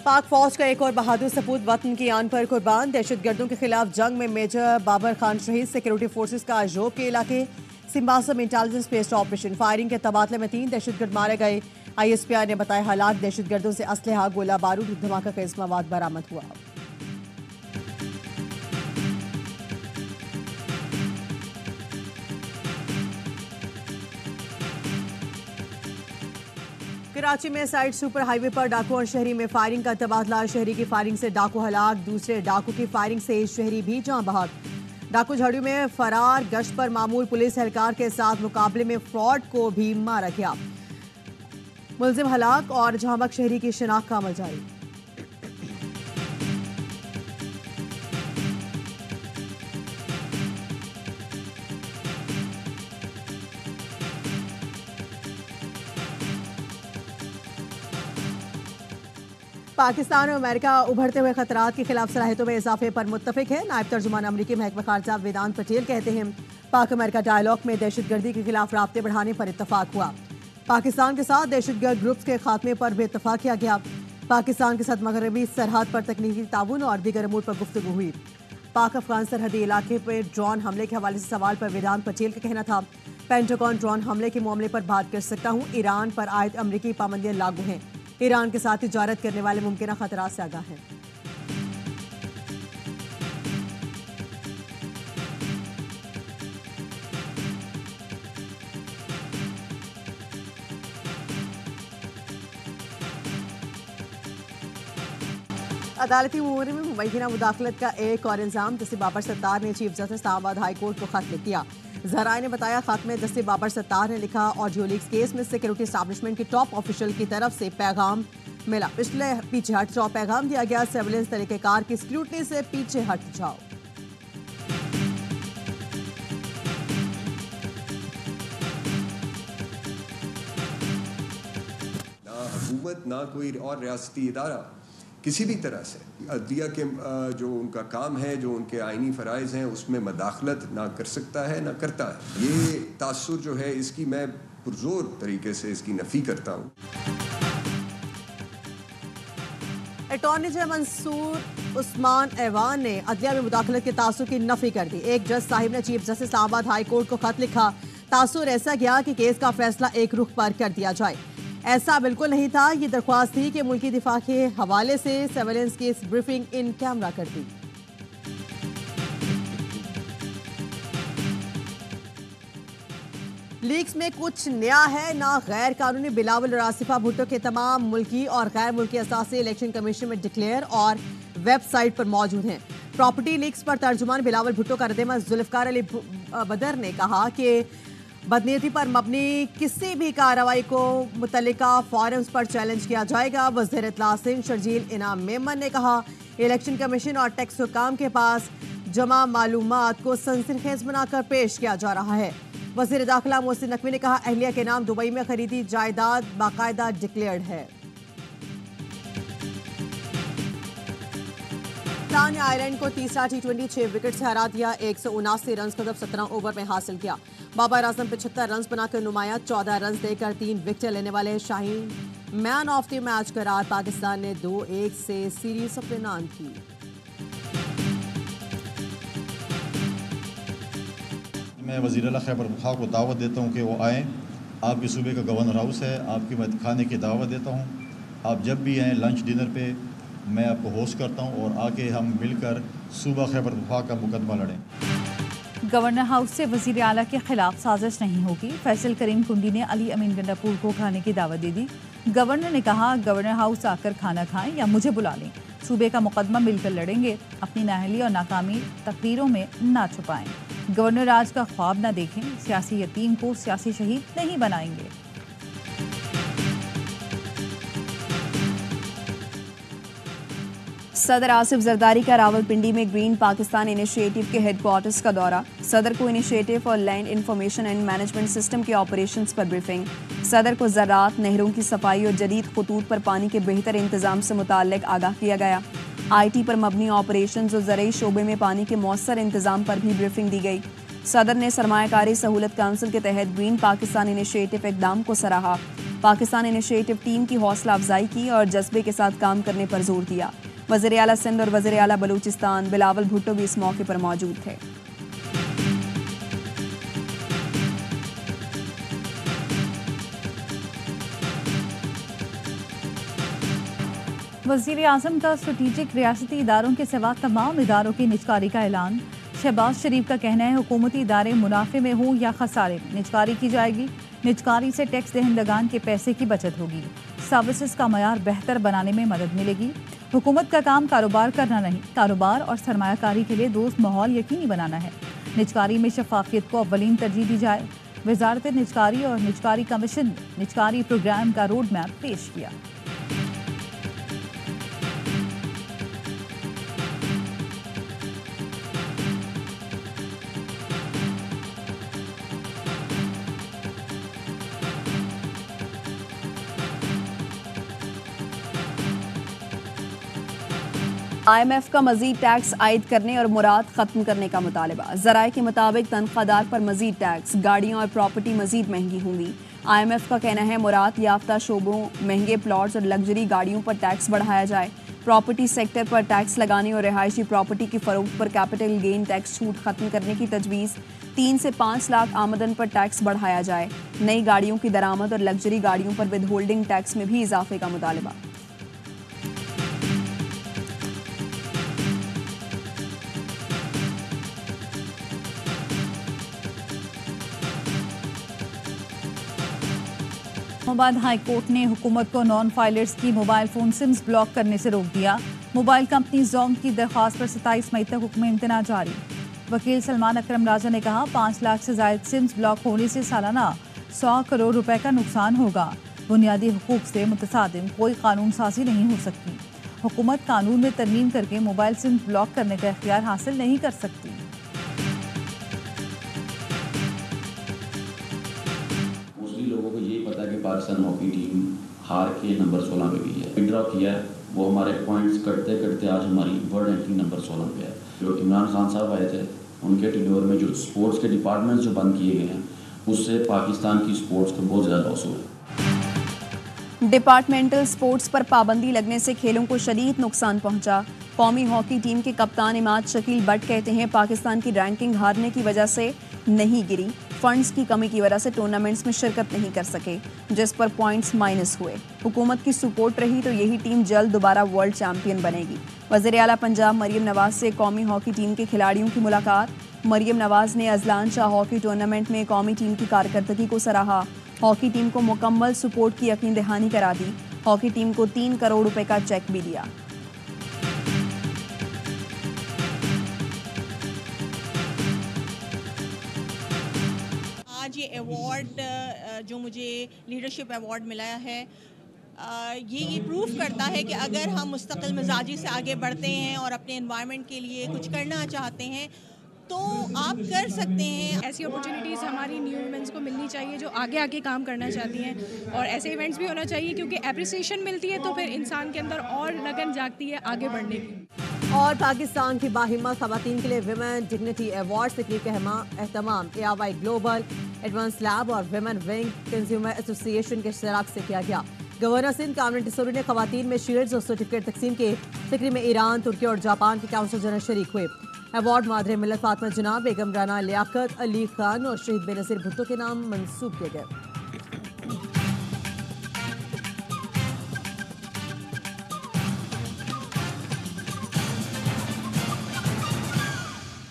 पाक फौज का एक और बहादुर सपूत वतन की आन पर कुर्बान। दहशतगर्दों के खिलाफ जंग में मेजर बाबर खान शहीद। सिक्योरिटी फोर्सेस का अजोब के इलाके सिम्बासम इंटेलिजेंस बेस्ड ऑपरेशन। फायरिंग के तबादले में 3 दहशतगर्द मारे गए। ISPR ने बताया हालात। दहशतगर्दों से असलहा, गोला बारूद, धमाका खेज मवाद बरामद हुआ। कराची में साइड सुपर हाईवे पर डाकू और शहरी में फायरिंग का तबादला। शहरी की फायरिंग से डाकू हलाक, दूसरे डाकू की फायरिंग से शहरी भी जान बहक। डाकू झड़ियों में फरार, गश्त पर मामूल पुलिस एहलकार के साथ मुकाबले में फ्रॉड को भी मारा गया। मुलजिम हलाक और जहां बहक शहरी की शिनाख्त का अमल जारी। पाकिस्तान और अमेरिका उभरते हुए खतरात के खिलाफ सलाहियतों में इजाफे पर मुत्तफिक है। नायब तर्जुमान अमरीकी महकमा खारजा वेदांत पटेल कहते हैं पाक अमेरिका डायलॉग में दहशतगर्दी के खिलाफ राब्ते बढ़ाने पर इत्तफाक हुआ। पाकिस्तान के साथ दहशतगर्द ग्रुप्स के खात्मे पर भी इत्तफाक किया गया। पाकिस्तान के साथ मगरबी सरहद पर तकनीकी ताउन और दीगर अमूर पर गुफ्तगू हुई। पाक अफगान सरहदी इलाके पर ड्रोन हमले के हवाले से सवाल पर वेदांत पटेल का कहना था पेंटागन ड्रोन हमले के मामले पर बात कर सकता हूँ। ईरान पर आयद अमरीकी पाबंदियां लागू हैं। ईरान के साथ तिजारत करने वाले मुमकिन खतरा से आगाह हैं। अदालती उमूर में मुबैना मुदाखलत का एक और इंजाम। जस्टिस बाबर सत्तार ने chief justice Islamabad high court को खत लिख दिया। जराए ने बताया खत में जस्टिस बाबर सत्तार ने लिखा ऑडियो लीक्स केस में सिक्योरिटी एस्टैब्लिशमेंट के टॉप ऑफिशियल की तरफ से पैगाम मिला। पीछे हट जाओ पैगाम दिया गया। सर्विलेंस तरीकेकार की स्क्रूटनी से पीछे हट जाओ। ना हुकूमत ना कोई और रियासती इदारा किसी भी तरह से अदलिया के जो उनका काम है, जो उनके आइनी फ़राइज़ हैं, उसमें मदाखलत ना कर सकता है ना करता है। ये तासुर जो है इसकी मैं पुरजोर तरीके से इसकी नफ़ी करता हूँ। अटॉर्नी जनरल मंसूर उस्मान ऐवान ने अदलिया में मुदाखलत के तासुर की नफी कर दी। एक जज साहिब ने chief justice Islamabad high court को खत लिखा। तासुर ऐसा गया कि केस का फैसला एक रुख पर कर दिया जाए। ऐसा बिल्कुल नहीं था। ये दरख्वास्त थी कि मुल्की दिफा के हवाले से surveillance case briefing in camera कर दी। लीक्स में कुछ नया है ना गैर कानूनी। बिलावल और आसिफा भुट्टो के तमाम मुल्की और गैर मुल्की असासे इलेक्शन कमीशन में डिक्लेयर और वेबसाइट पर मौजूद हैं। प्रॉपर्टी लीक्स पर तर्जुमान बिलावल भुट्टो का रद्द-ए-अमल जुल्फकार अली बदर ने कहा कि बदनीयती पर मबनी किसी भी कार्रवाई को मुतल्लिका फोरम्स पर चैलेंज किया जाएगा। वज़ीर इत्तला सिंह शर्जील इनाम मेमन ने कहा इलेक्शन कमीशन और टैक्स हुकाम के पास जमा मालूमात को सनसनीखेज बनाकर पेश किया जा रहा है। वज़ीर दाखिला मोहसिन नकवी ने कहा अहलिया के नाम दुबई में खरीदी जायदाद बाकायदा डिक्लेयर्ड है। पाकिस्तान ने आयरलैंड को तीसरा T20 6 विकेट से हरा दिया। 179 रन का 17 ओवर में हासिल किया। बाबर आजम 75 रन बनाकर नुमाया। 14 रन देकर 3 विकेट लेने वाले Shaheen man of the match करार। पाकिस्तान ने 2-1 से सीरीज अपने नाम की। मैं वज़ीर आला खैबर पख्तूनख्वा को दावत देता हूँ कि वो आएँ। आपके सूबे का गवर्नर हाउस है, आपके मैं खाने की दावत देता हूँ। आप जब भी आएँ लंच डिनर पे मैं आपको होस्ट करता हूँ और आके हम मिलकर सूबा खैबर पख्तूनख्वा का मुकदमा लड़ें। गवर्नर हाउस से वज़ीर आला के खिलाफ साजिश नहीं होगी। फैसल करीम कुंडी ने अली अमीन गंडापुर को खाने की दावत दे दी। गवर्नर ने कहा गवर्नर हाउस आकर खाना खाएं या मुझे बुला लें। सूबे का मुकदमा मिलकर लड़ेंगे। अपनी नाअहली और नाकामी तकरीरों में ना छुपाएं। गवर्नर राज का ख्वाब ना देखें। सियासी यतीम को सियासी शहीद नहीं बनाएंगे। सदर आसिफ जरदारी का रावलपिंडी में ग्रीन पाकिस्तान इनिशिएटिव के हेडक्वार्टर्स का दौरा। सदर को इनिशिएटिव और land information and management system के ऑपरेशंस पर ब्रीफिंग। सदर को ज़राअत, नहरों की सफाई और जदीद खतूत पर पानी के बेहतर इंतजाम से मुताल्लिक आगाह किया गया। IT पर मबनी ऑपरेशंस और ज़रई शोबे में पानी के मौसर इंतजाम पर भी ब्रीफिंग दी गई। सदर ने सरमायाकारी सहूलत काउंसिल के तहत ग्रीन पाकिस्तान इनिशिएटिव इक़दाम को सराहा। पाकिस्तान इनिशिएटिव टीम की हौसला अफजाई की और जज्बे के साथ काम करने पर जोर दिया। वज़ीर आला सिंध और वज़ीर आला बलूचिस्तान बिलावल भुट्टो भी इस मौके पर मौजूद थे। वज़ीर आज़म का स्ट्रेटेजिक रियासती इदारों के सिवा तमाम इदारों की निजकारी का ऐलान। शहबाज शरीफ का कहना है हुकूमती इदारे मुनाफे में हों या खसारे में निजकारी की जाएगी। निजकारी से टैक्स दहिंदगान के पैसे की बचत होगी। सर्विसेज का मयार बेहतर बनाने में मदद मिलेगी। हुकूमत का काम कारोबार करना नहीं, कारोबार और सरमायाकारी के लिए दोस्त माहौल यकीनी बनाना है। निजकारी में शफाफियत को अव्वलीन तरजीह दी जाए। वजारत निजकारी और निजकारी कमीशन ने निजकारी प्रोग्राम का रोड मैप पेश किया। IMF का मजीद टैक्स आयद करने और मुराद खत्म करने का मुतालबा। ज़राए के मुताबिक तनख्वाहदार पर मजीद टैक्स, गाड़ियाँ और प्रॉपर्टी मजीद महंगी होंगी। IMF का कहना है मुराद याफ्ता शोबों, महंगे प्लॉट्स और लग्जरी गाड़ियों पर टैक्स बढ़ाया जाए। प्रॉपर्टी सेक्टर पर टैक्स लगाने और रिहायशी प्रॉपर्टी की फरोख्त पर कैपिटल गेन टैक्स छूट खत्म करने की तजवीज़। 3 से 5 लाख आमदन पर टैक्स बढ़ाया जाए। नई गाड़ियों की दरामद और लग्जरी गाड़ियों पर विद होल्डिंग टैक्स में भी इजाफे का मुतालबा। इस्लामाबाद हाई कोर्ट ने हुकूमत को नॉन फाइलर्स की मोबाइल फ़ोन सिम्स ब्लॉक करने से रोक दिया। मोबाइल कंपनी जोंग की दरख्वास्त पर 27 मई तक हुक्म इम्तना जारी। वकील सलमान अकरम राजा ने कहा 5 लाख से ज़ायद सिम्स ब्लॉक होने से सालाना 100 करोड़ रुपए का नुकसान होगा। बुनियादी हुकूक से मुतसादिम कोई कानून साजी नहीं हो सकती। हुकूमत कानून में तरमीम करके मोबाइल सिम्स ब्लॉक करने का इख्तियार हासिल नहीं कर सकती। लोगों को यही पता है कि पाकिस्तान हॉकी टीम हार के नंबर 16 पे गई है। विड्रॉ किया है, वो हमारे पॉइंट्स करते करते आज हमारी वर्ल्ड रैंकिंग नंबर 16 पे है। जो इमरान खान साहब आए थे उनके टेन्योर में जो स्पोर्ट्स के डिपार्टमेंट्स जो बंद किए गए हैं उससे पाकिस्तान की स्पोर्ट्स को बहुत ज़्यादा लॉस हुआ। डिपार्टमेंटल स्पोर्ट्स पर पाबंदी लगने से खेलों को शदीद नुकसान पहुंचा। कौमी हॉकी टीम के कप्तान इमाद शकील बट कहते हैं पाकिस्तान की रैंकिंग हारने की वजह से नहीं गिरी, फंड्स की कमी की वजह से टूर्नामेंट्स में शिरकत नहीं कर सके, जिस पर पॉइंट्स माइनस हुए। हुकूमत की सपोर्ट रही तो यही टीम जल्द दोबारा वर्ल्ड चैंपियन बनेगी। वज़ीर आला पंजाब मरियम नवाज से कौमी हॉकी टीम के खिलाड़ियों की मुलाकात। मरियम नवाज ने अजलान शाह हॉकी टूर्नामेंट में कौमी टीम की कारकर्दगी को सराहा। हॉकी टीम को मुकम्मल सपोर्ट की यकीन दहानी करा दी। हॉकी टीम को 3 करोड़ रुपए का चेक भी दिया। आज ये अवार्ड जो मुझे लीडरशिप अवार्ड मिला है ये प्रूफ करता है कि अगर हम मुस्तकिल मिजाजी से आगे बढ़ते हैं और अपने एनवायरनमेंट के लिए कुछ करना चाहते हैं तो आप कर सकते हैं। ऐसी अपॉर्चुनिटीज़ हमारी न्यू वुमेन्स को मिलनी चाहिए जो आगे आगे काम करना चाहती हैं, और ऐसे इवेंट्स भी होना चाहिए क्योंकि अप्रिसिएशन मिलती है तो फिर इंसान के अंदर और लगन जागती है आगे बढ़ने की। और पाकिस्तान की बाहिम्मत खवातीन के लिए विमेन डिग्निटी अवार्ड से एहतमाम ARY ग्लोबल एडवांस लैब और विमेन विंग कंज्यूमर एसोसिएशन के इश्तराक से किया गया। गवर्नर सिंध कामरान टिसोरी ने खवातीन में शील्ड्स और सर्टिफिकेट तकसीम के सिक्री में ईरान, तुर्की और जापान के काउंसिल जनरल शरीक हुए। अवार्ड मादरे मिल्लत फातिमा जनाब, बेगम राना लियाकत अली खान और शहीद बेनज़ीर भुट्टो के नाम मंसूब किए गए।